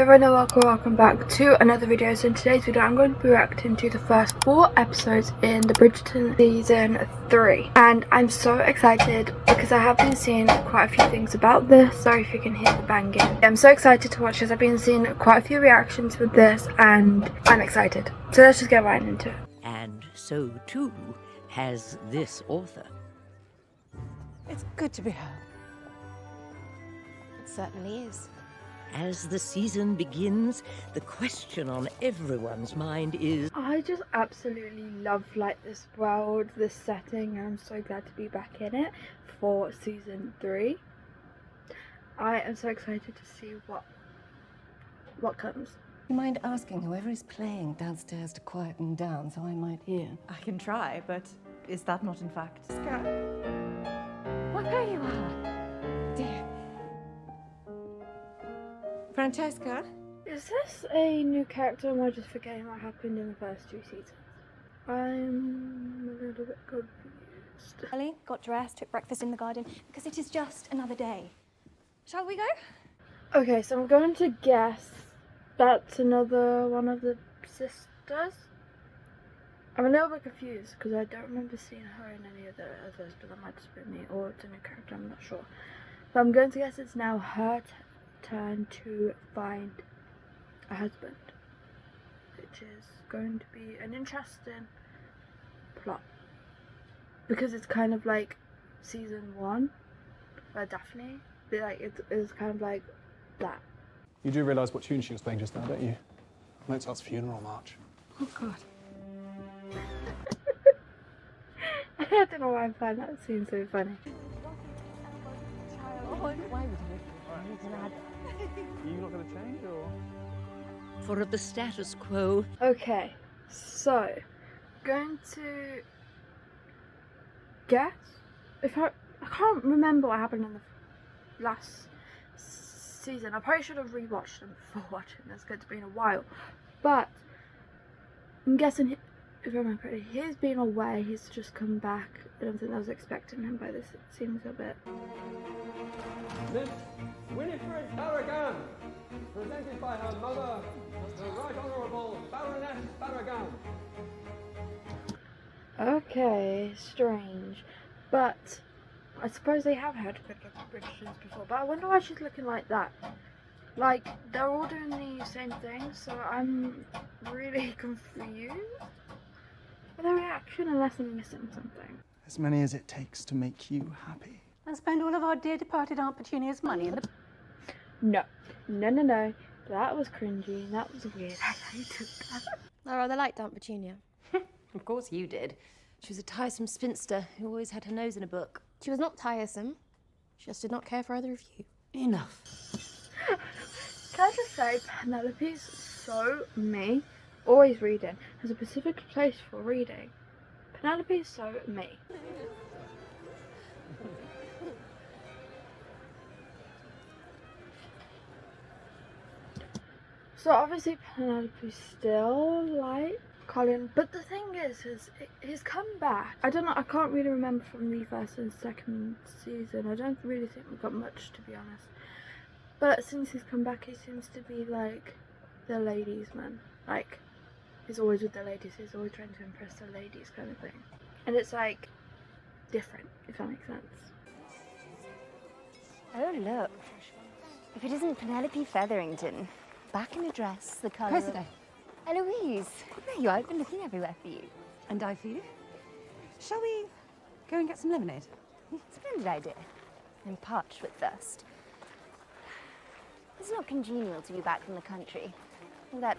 Hi everyone and welcome back to another video. So in today's video I'm going to be reacting to the first 4 episodes in the Bridgerton season 3, and I'm so excited because I have been seeing quite a few things about this. Sorry if you can hear the banging. I'm so excited to watch this. I've been seeing quite a few reactions with this and I'm excited, so let's just get right into it. And so too has this author. It's good to be home. It certainly is. As the season begins, the question on everyone's mind is, I just absolutely love like this world, this setting, and I'm so glad to be back in it for season 3. I am so excited to see what comes. You mind asking whoever is playing downstairs to quieten down so I might hear? I can try, but is that not in fact? What there you are, dear. Francesca? Is this a new character or am I just forgetting what happened in the first 2 seasons? I'm a little bit confused. Early, got dressed, took breakfast in the garden, because it is just another day. Shall we go? Okay, so I'm going to guess that's another one of the sisters. I'm a little bit confused because I don't remember seeing her in any of the others, but that might just be me, or it's a new character, I'm not sure. But I'm going to guess it's now her turn to find a husband, which is going to be an interesting plot because it's kind of like season 1 where Daphne, like it's kind of like that. You do realise what tune she was playing just now, don't you? Mozart's funeral march. Oh god. I don't know why I find that scene so funny. Why would you? Are you not going to change, or...? for of the status quo. Okay, so going to guess if I can't remember what happened in the last season. I probably should have rewatched them before watching this because it's been a while, but I'm guessing if I remember correctly, he's been away, he's just come back. I don't think I was expecting him by this, it seems a bit. Miss Winifred Barragan, presented by her mother, the Right Honourable Baroness Barragan. Okay, strange, but I suppose they have had good look at Bridgertons before, but I wonder why she's looking like that. Like, they're all doing the same thing, so I'm really confused with the reaction unless I'm missing something. As many as it takes to make you happy. And spend all of our dear departed Aunt Petunia's money in the... No. That was cringy and that was weird. I hated that. I rather liked Aunt Petunia. Of course you did. She was a tiresome spinster who always had her nose in a book. She was not tiresome. She just did not care for either of you. Enough. Can I just say, Penelope's so me. Always reading. Has a specific place for reading. Penelope's so me. So obviously Penelope still like Colin, but the thing is he's come back. I don't know, I can't really remember from the first and second season. I don't really think we got much, to be honest. But since he's come back, he seems to be like the ladies' man. Like, he's always with the ladies, he's always trying to impress the ladies kind of thing. And it's like different, if that makes sense. Oh, look. If it isn't Penelope Featherington, back in a dress, the colour of... Eloise! There you are, I've been looking everywhere for you. And I for you. Shall we go and get some lemonade? Splendid idea. I'm parched with thirst. It's not congenial to be back from the country. That...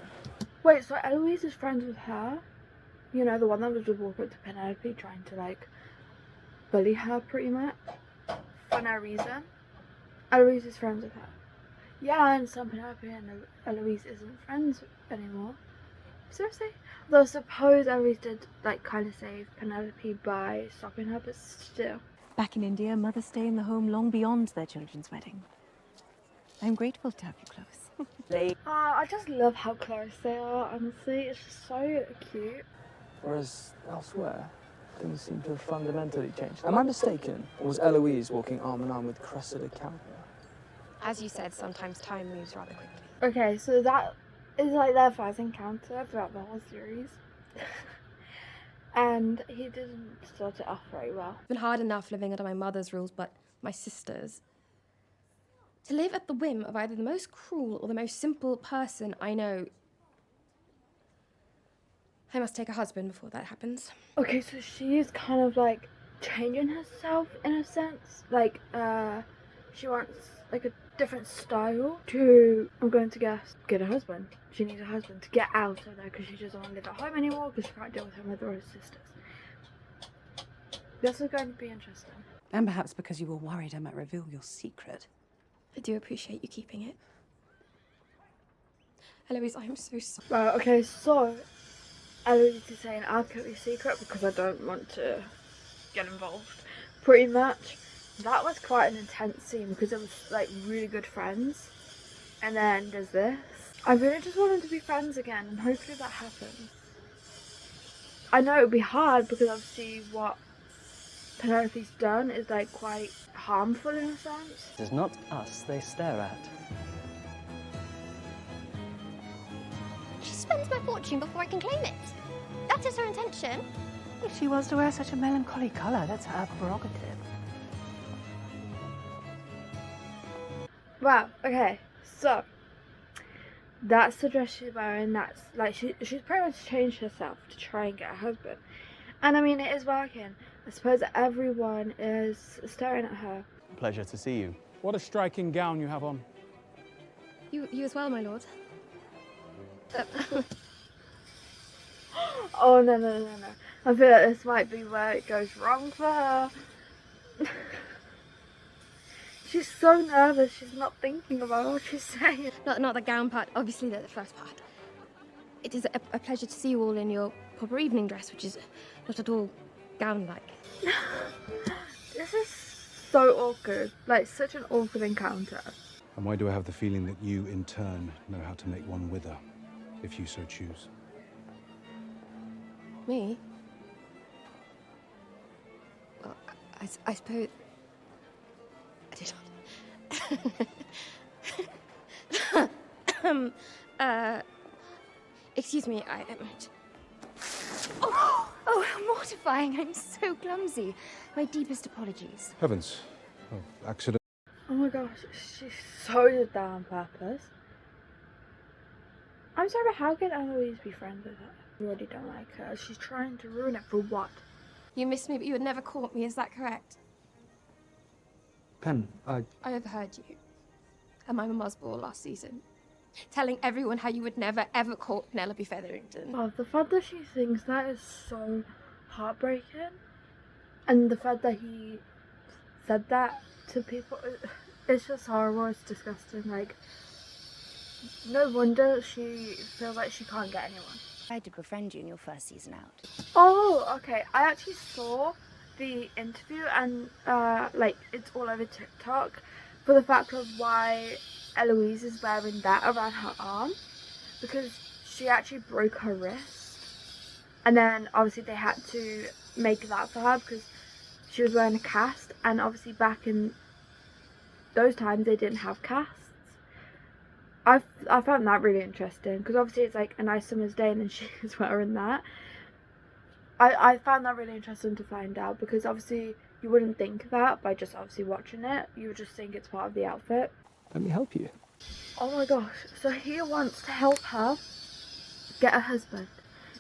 Wait, so Eloise is friends with her? You know, the one that was just walking up to Penelope trying to like bully her pretty much for no reason. Eloise is friends with her. Yeah, I understand Penelope and Eloise isn't friends anymore. Seriously? Though I suppose Eloise did like kind of save Penelope by stopping her, but still. Back in India, mothers stay in the home long beyond their children's wedding. I'm grateful to have you close. I just love how close they are, honestly. It's just so cute. Whereas elsewhere, things seem to have fundamentally changed. Am I mistaken? Or was Eloise walking arm in arm with Cressida Campbell? As you said, sometimes time moves rather quickly. Okay, so that is like their first encounter throughout the whole series. And he didn't start it off very well. It's been hard enough living under my mother's rules, but my sister's. To live at the whim of either the most cruel or the most simple person I know. I must take a husband before that happens. Okay, so she is kind of like changing herself in a sense. Like, she wants like a different style to, I'm going to guess, get a husband. She needs a husband to get out of there because she doesn't want to live at home anymore because she can't deal with her mother or her sisters. This is going to be interesting. And perhaps because you were worried I might reveal your secret. I do appreciate you keeping it. Eloise, I'm so sorry. Well, okay, so Eloise is saying I'll keep your secret because I don't want to get involved. Pretty much. That was quite an intense scene because it was like really good friends. And then there's this. I really just want them to be friends again and hopefully that happens. I know it would be hard because obviously what Penelope's done is like quite harmful in a sense. It is not us they stare at. She spends my fortune before I can claim it. That is her intention. If she was to wear such a melancholy colour, that's her prerogative. Wow, okay, so that's the dress she's wearing. That's like she's pretty much changed herself to try and get a husband. And I mean, it is working. I suppose everyone is staring at her. Pleasure to see you. What a striking gown you have on. You as well, my lord. Oh, no. I feel like this might be where it goes wrong for her. She's so nervous, she's not thinking about what she's saying. Not the gown part, obviously the first part. It is a pleasure to see you all in your proper evening dress, which is not at all gown-like. This is so awkward, like such an awkward encounter. And why do I have the feeling that you, in turn, know how to make one wither, if you so choose? Me? Well, I suppose... I did not. Excuse me, Oh, how mortifying. I'm so clumsy. My deepest apologies. Heavens. Oh, accident. Oh my gosh, she so did that on purpose. I'm sorry, but how can Eloise be friends with her? I already don't like her. She's trying to ruin it for what? You missed me, but you had never caught me, is that correct? Pen, I overheard you at my mama's ball last season, telling everyone how you would never, ever caught Penelope Featherington. Oh, the fact that she thinks that is so heartbreaking. And the fact that he said that to people, it's just horrible, it's disgusting. Like, no wonder she feels like she can't get anyone. I tried to befriend you in your first season out. Oh, okay. I actually saw the interview and like it's all over TikTok for the fact of why Eloise is wearing that around her arm, because she actually broke her wrist and then obviously they had to make that for her because she was wearing a cast, and obviously back in those times they didn't have casts. I found that really interesting because obviously it's like a nice summer's day and then she was wearing that. I found that really interesting to find out because obviously you wouldn't think that by just obviously watching it. You would just think it's part of the outfit. let me help you. Oh my gosh, so he wants to help her get a husband.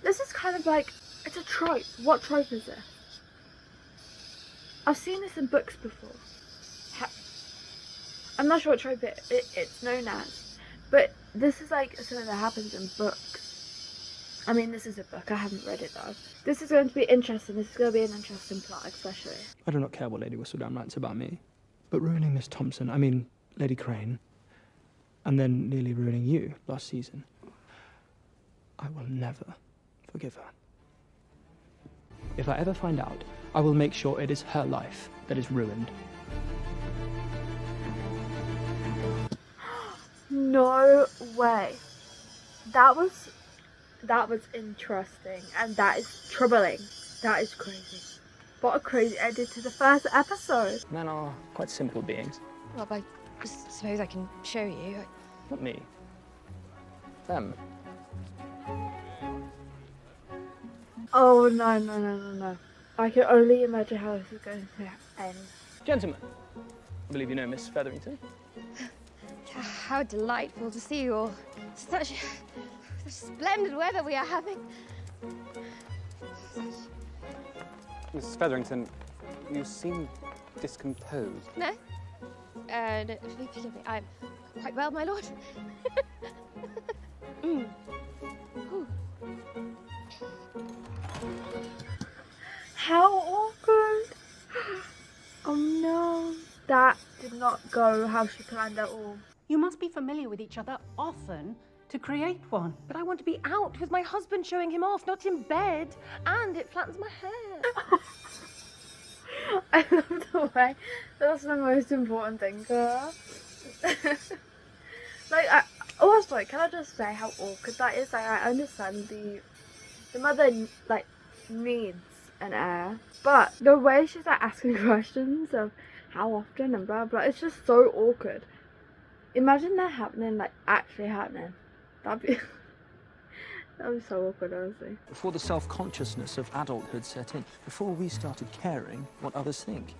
This is kind of like, it's a trope. What trope is this? I've seen this in books before. I'm not sure what trope it's known as, but this is like something that happens in books. I mean, this is a book, I haven't read it though. This is going to be interesting, this is going to be an interesting plot especially. I do not care what Lady Whistledown writes about me, but ruining Miss Thompson, I mean, Lady Crane, and then nearly ruining you last season, I will never forgive her. If I ever find out, I will make sure it is her life that is ruined. No way. That was interesting, and that is troubling. That is crazy. What a crazy ending to the first episode. Men are quite simple beings. Well, I suppose I can show you. Not me. them. Oh, no. I can only imagine how this is going to end. Gentlemen, I believe you know Miss Featherington. How delightful to see you all. Such splendid weather we are having. Mrs. Featherington, you seem discomposed. No? No, forgive me. I'm quite well, my lord. Ooh. How awkward! Oh no, that did not go how she planned at all. You must be familiar with each other often to create one. But I want to be out with my husband showing him off, not in bed. And it flattens my hair. I love the way that's the most important thing to her. Also, can I just say how awkward that is? Like, I understand the mother like needs an heir, but the way she's like asking questions of how often and blah blah, it's just so awkward. Imagine that happening, like actually happening. That'd be so awkward, honestly. Before the self-consciousness of adulthood set in, before we started caring what others think.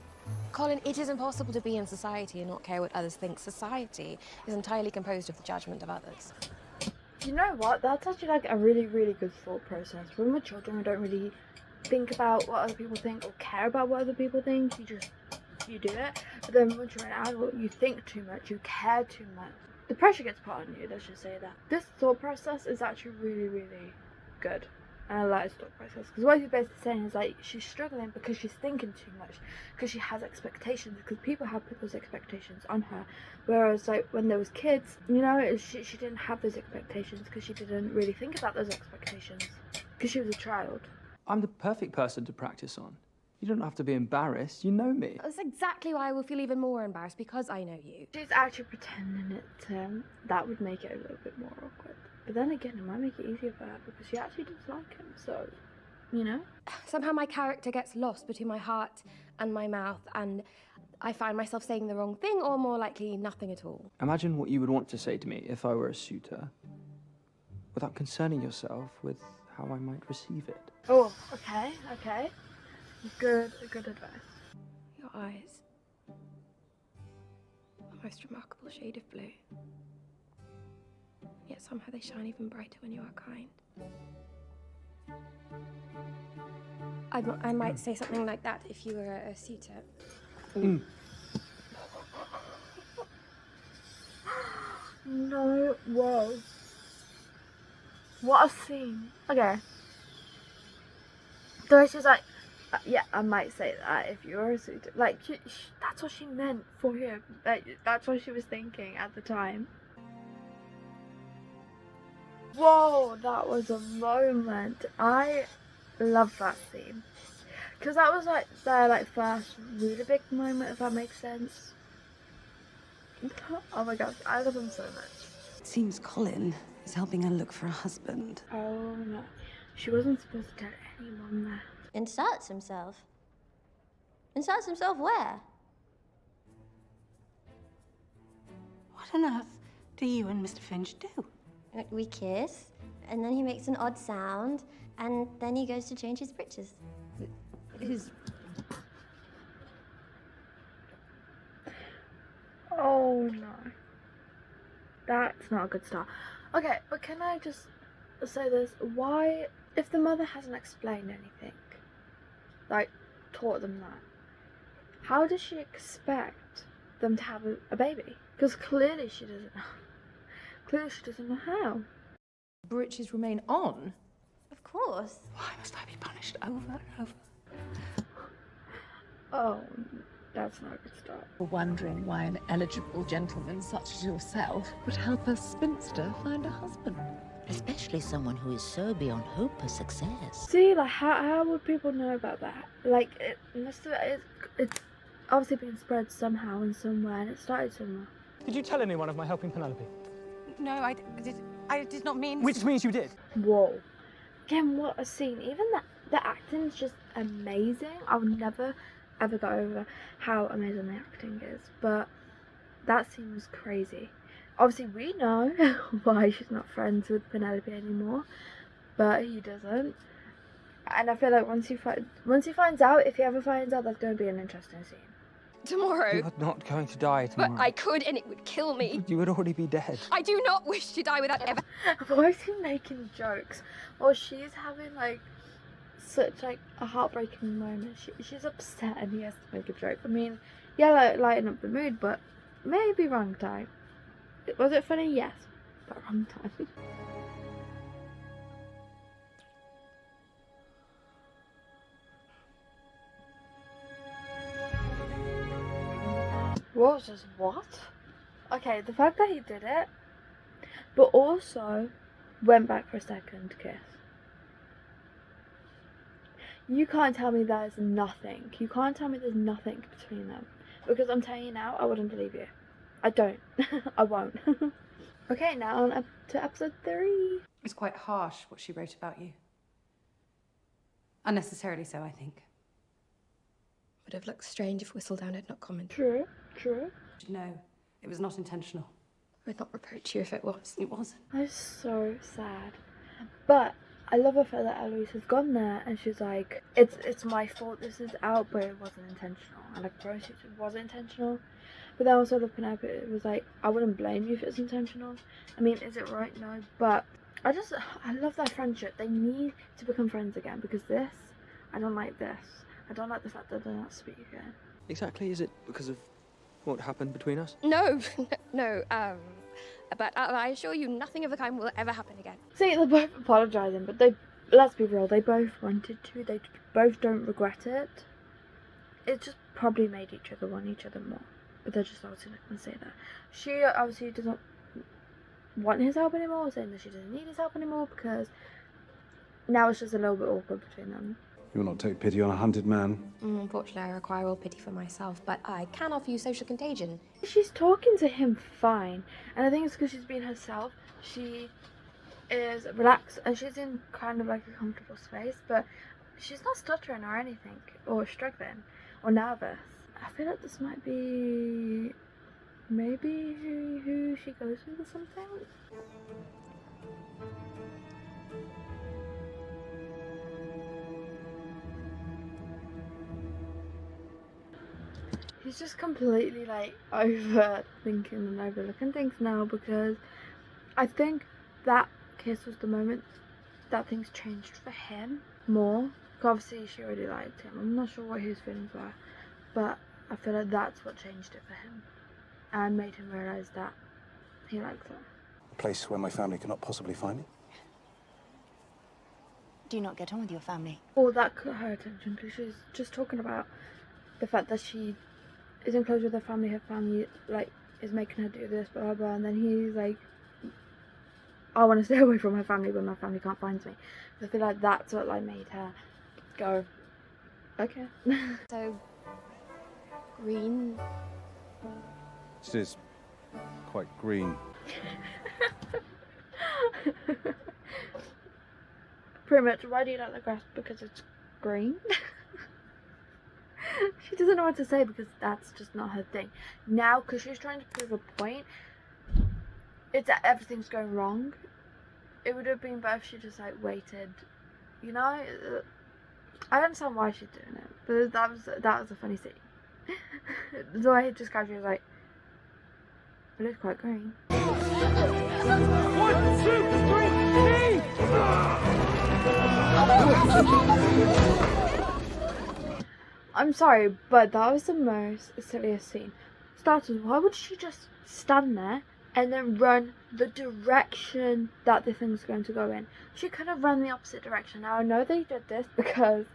Colin, it is impossible to be in society and not care what others think. Society is entirely composed of the judgment of others. You know what? That's actually like a really, really good thought process. When we're children, we don't really think about what other people think or care about what other people think. You do it. But then once you're an adult, you think too much, you care too much. The pressure gets put on you, let's just say that. This thought process is actually really, really good. And I like this thought process. Because what he's basically saying is like, she's struggling because she's thinking too much. Because she has expectations. Because people have put those expectations on her. Whereas like when there was kids, you know, she didn't have those expectations because she didn't really think about those expectations. Because she was a child. I'm the perfect person to practice on. You don't have to be embarrassed. You know me. That's exactly why I will feel even more embarrassed, because I know you. She's actually pretending it. That would make it a little bit more awkward. But then again, it might make it easier for her because she actually does like him. So, you know? Somehow my character gets lost between my heart and my mouth, and I find myself saying the wrong thing, or more likely, nothing at all. Imagine what you would want to say to me if I were a suitor, without concerning yourself with how I might receive it. Oh, okay. Good advice. Your eyes. A most remarkable shade of blue. Yet somehow they shine even brighter when you are kind. I might say something like that if you were a suitor. No, whoa. What a scene. Okay. So she's like, yeah, I might say that if you were a suitor. Like, that's what she meant for him. That's what she was thinking at the time. Whoa, that was a moment. I love that scene. Because that was like their like first really big moment, if that makes sense. Oh my gosh, I love him so much. It seems Colin is helping her look for a husband. Oh no. She wasn't supposed to tell anyone that. Inserts himself? Inserts himself where? What on earth do you and Mr. Finch do? We kiss, and then he makes an odd sound, and then he goes to change his breeches. Oh no. That's not a good start. Okay, but can I just say this? Why, if the mother hasn't explained anything, like taught them that, how does she expect them to have a baby? Because clearly she doesn't know. Clearly she doesn't know how. Breeches remain on? Of course. Why must I be punished over and over? Oh, that's not a good start. Wondering why an eligible gentleman such as yourself would help a spinster find a husband. Especially someone who is so beyond hope of success. See, like, how would people know about that? Like, it's obviously been spread somehow and somewhere, and it started somewhere. Did you tell anyone of my helping Penelope? No, I did not mean... Which means you did. Whoa. Again, what a scene. Even the acting's just amazing. I'll never, ever go over how amazing the acting is. But that scene was crazy. Obviously, we know why she's not friends with Penelope anymore, but he doesn't. And I feel like once he finds out, if he ever finds out, that's going to be an interesting scene. Tomorrow. You are not going to die tomorrow. But I could, and it would kill me. You would already be dead. I do not wish to die without ever. Why is he making jokes? Or she's having like such like a heartbreaking moment. She's upset and he has to make a joke. I mean, yeah, like, lighten up the mood, but maybe wrong time. Was it funny? Yes, but wrong time. What was this? What? Okay, the fact that he did it, but also went back for a second kiss. You can't tell me there's nothing. You can't tell me there's nothing between them. Because I'm telling you now, I wouldn't believe you. I don't. I won't. Okay, now on up to episode 3. It's quite harsh what she wrote about you. Unnecessarily so, I think. Would have looked strange if Whistledown had not commented. True, true. No, it was not intentional. I would not reproach you if it was. It wasn't. I'm so sad. But I love the fact that Eloise has gone there and she's like, it's my fault this is out, but it wasn't intentional. And I promise you it wasn't intentional. But then also the Penelope was like, I wouldn't blame you if it's intentional. I mean, is it right? No. But I love their friendship. They need to become friends again, because this, I don't like this. I don't like the fact that they're not speak again. Exactly, is it because of what happened between us? No, no, but I assure you nothing of the kind will ever happen again. See, they're both apologising, but let's be real, they both wanted to. They both don't regret it. It just probably made each other want each other more. But they're just obviously not going to say that. She obviously doesn't want his help anymore, saying that she doesn't need his help anymore, because now it's just a little bit awkward between them. You will not take pity on a hunted man. Unfortunately, I require all pity for myself, but I can offer you social contagion. She's talking to him fine, and I think it's because she's being herself. She is relaxed, and she's in kind of like a comfortable space, but she's not stuttering or anything, or struggling, or nervous. I feel like this might be maybe who she goes with or something. He's just completely like overthinking and overlooking things now, because I think that kiss was the moment that things changed for him more. Obviously she already liked him. I'm not sure what his feelings were, but I feel like that's what changed it for him and made him realise that he likes her. A place where my family cannot possibly find me. Do you not get on with your family? Well, that caught her attention, because she's just talking about the fact that she isn't close with her family like is making her do this, blah blah blah, and then he's like, I want to stay away from my family, but my family can't find me. So I feel like that's what like made her go, okay. So green. It is quite green. Pretty much. Why do you like the grass? Because it's green. She doesn't know what to say, because that's just not her thing. Now, because she's trying to prove a point, it's that everything's going wrong. It would have been better if she just like waited, you know. I understand why she's doing it, but that was a funny scene. The way he just casually was like, it looks quite green. 1, 2, 3, I'm sorry, but that was the most silliest scene. Starters, why would she just stand there and then run the direction that the thing's going to go in? She could have run the opposite direction. Now, I know they did this because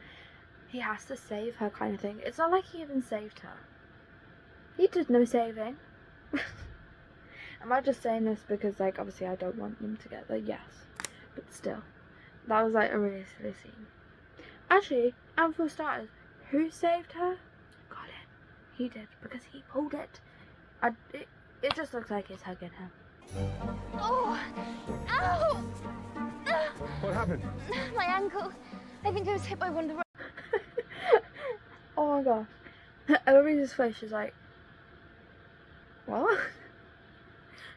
he has to save her, kind of thing. It's not like he even saved her. He did no saving. Am I just saying this because, like, obviously I don't want them together? Yes. But still, that was like a really silly scene. Actually, and for starters, who saved her? Colin. He did, because he pulled it. It just looks like he's hugging her. Oh! Ow! What happened? My ankle. I think I was hit by one of the... Oh my gosh. Eloise's face is like, what?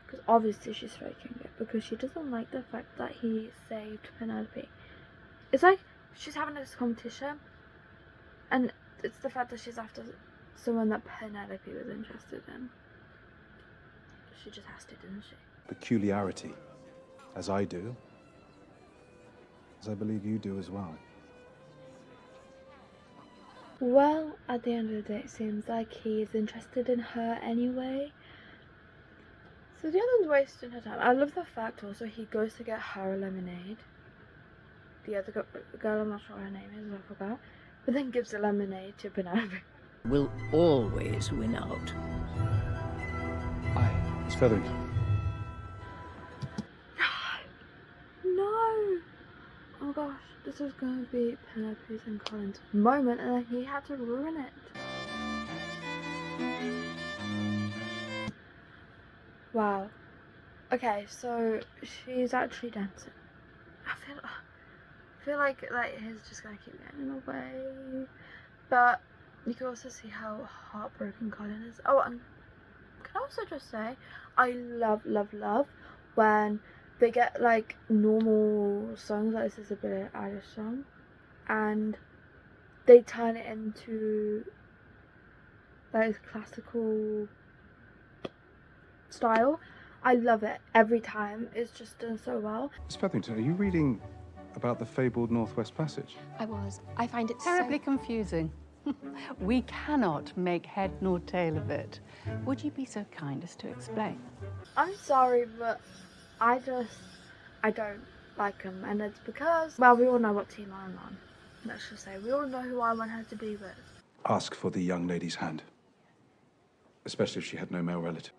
Because obviously she's faking it because she doesn't like the fact that he saved Penelope. It's like she's having this competition, and it's the fact that she's after someone that Penelope was interested in. She just has to, didn't she? Peculiarity, as I do, as I believe you do as well. Well, at the end of the day, it seems like he is interested in her anyway. So the other one's wasting her time. I love the fact also he goes to get her a lemonade. The other girl, I'm not sure what her name is, I forgot. But then gives the lemonade to Penelope. Will always win out. Miss Featherington. No! Oh gosh, this was going to be Penelope's and Colin's moment, and then he had to ruin it. Wow. Okay, so she's actually dancing. I feel like he's just gonna keep getting in the way. But you can also see how heartbroken Colin is. Oh, and can I also just say, I love when they get like normal songs, like this is a Billie Eilish song, and they turn it into like classical style. I love it every time. It's just done so well. Miss Featherington, are you reading about the fabled Northwest Passage? I was. I find it Terribly confusing. We cannot make head nor tail of it. Would you be so kind as to explain? I'm sorry, but I don't like him, and it's because, well, we all know what team I'm on. Let's just say we all know who I want her to be with. Ask for the young lady's hand, especially if she had no male relative.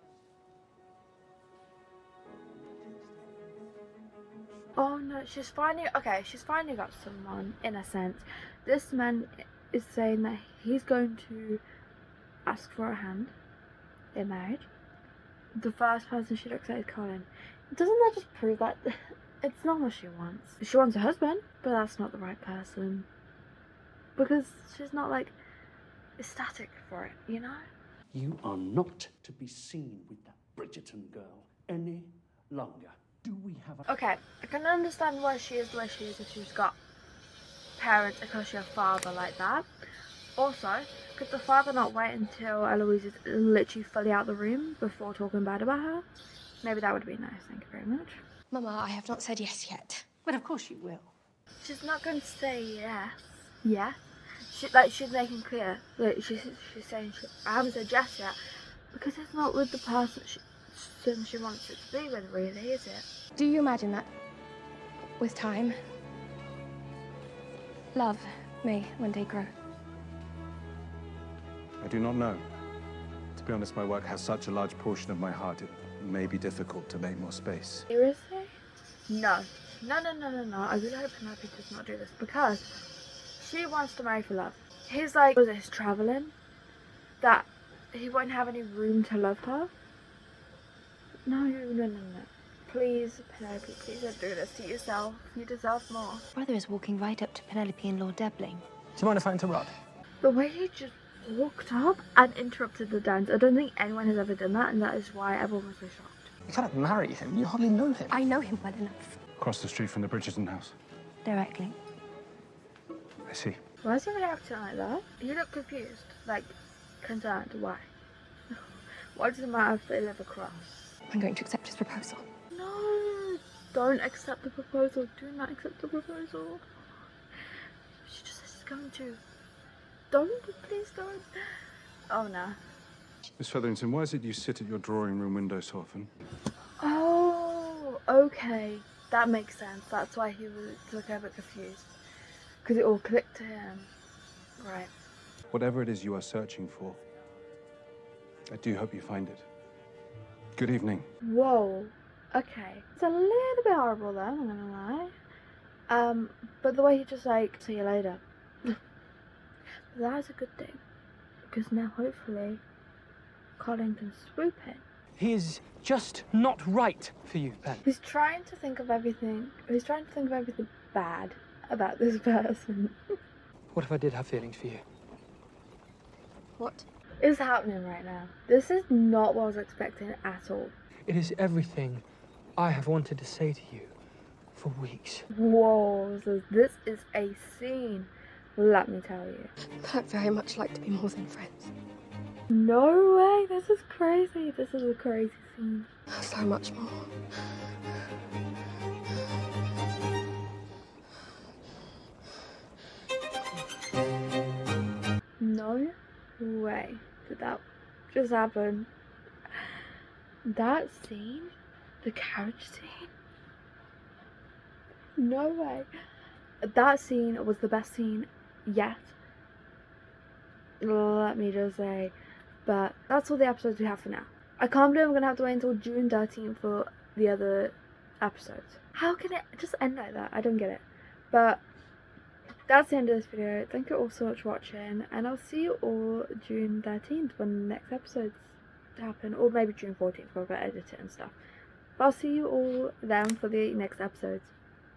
Oh no, she's finally got someone, in a sense. This man is saying that he's going to ask for a hand in marriage. The first person she looks at is Colin. Doesn't that just prove that it's not what she wants? She wants a husband, but that's not the right person. Because she's not like ecstatic for it, you know? You are not to be seen with that Bridgerton girl any longer. Do we have a... Okay, I can understand why she is the way she is if she's got parents, especially a father like that. Also, could the father not wait until Eloise is literally fully out of the room before talking bad about her? Maybe that would be nice, thank you very much. Mama, I have not said yes yet. But of course you will. She's not going to say yes. Yes. She's making clear. Like, she's saying I haven't said yes yet. Because it's not with the person she wants it to be with, really, is it? Do you imagine that, with time, love may one day grow? I do not know. To be honest, my work has such a large portion of my heart, it may be difficult to make more space. Seriously? No. No. I really hope Penelope does not do this, because she wants to marry for love. He's like, was this travelling? That he won't have any room to love her? No. Please, Penelope, please don't do this to yourself. You deserve more. Brother is walking right up to Penelope and Lord Debling. Do you mind if I interrupt? The way he just walked up and interrupted the dance, I don't think anyone has ever done that, and that is why everyone was so shocked. You cannot marry him. You hardly know him. I know him well enough. Across the street from the Bridgerton house. Directly. I see. Why is he reacting like that? You look confused, like concerned. Why? Why does it matter if they live across? I'm going to accept his proposal. No, don't accept the proposal. Do not accept the proposal. She just says she's going to. Don't, please don't. Oh no. Miss Featherington, why is it you sit at your drawing room window so often? Oh, okay. That makes sense. That's why he was looking a bit confused. Because it all clicked to him. Right. Whatever it is you are searching for, I do hope you find it. Good evening. Whoa. Okay. It's a little bit horrible though, I'm not gonna lie. But the way he just like, see you later. That is a good thing. Because now hopefully Colin can swoop in. He is just not right for you, Ben. He's trying to think of everything. He's trying to think of everything bad about this person. What if I did have feelings for you? What is happening right now? This is not what I was expecting at all. It is everything I have wanted to say to you for weeks. Whoa, so this is a scene, let me tell you. I'd very much like to be more than friends. No way, this is crazy. This is a crazy scene. So much more. No way did that just happen. That scene, the carriage scene, no way. That scene was the best scene yet, let me just say. But that's all the episodes we have for now. I can't believe I'm gonna have to wait until June 13th for the other episodes. How can it just end like that? I don't get it. But that's the end of this video. Thank you all so much for watching, and I'll see you all June 13th when the next episodes happen, or maybe June 14th when I've got to edit it and stuff. But I'll see you all then for the next episodes.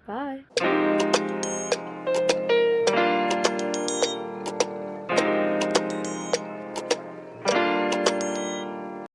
Bye.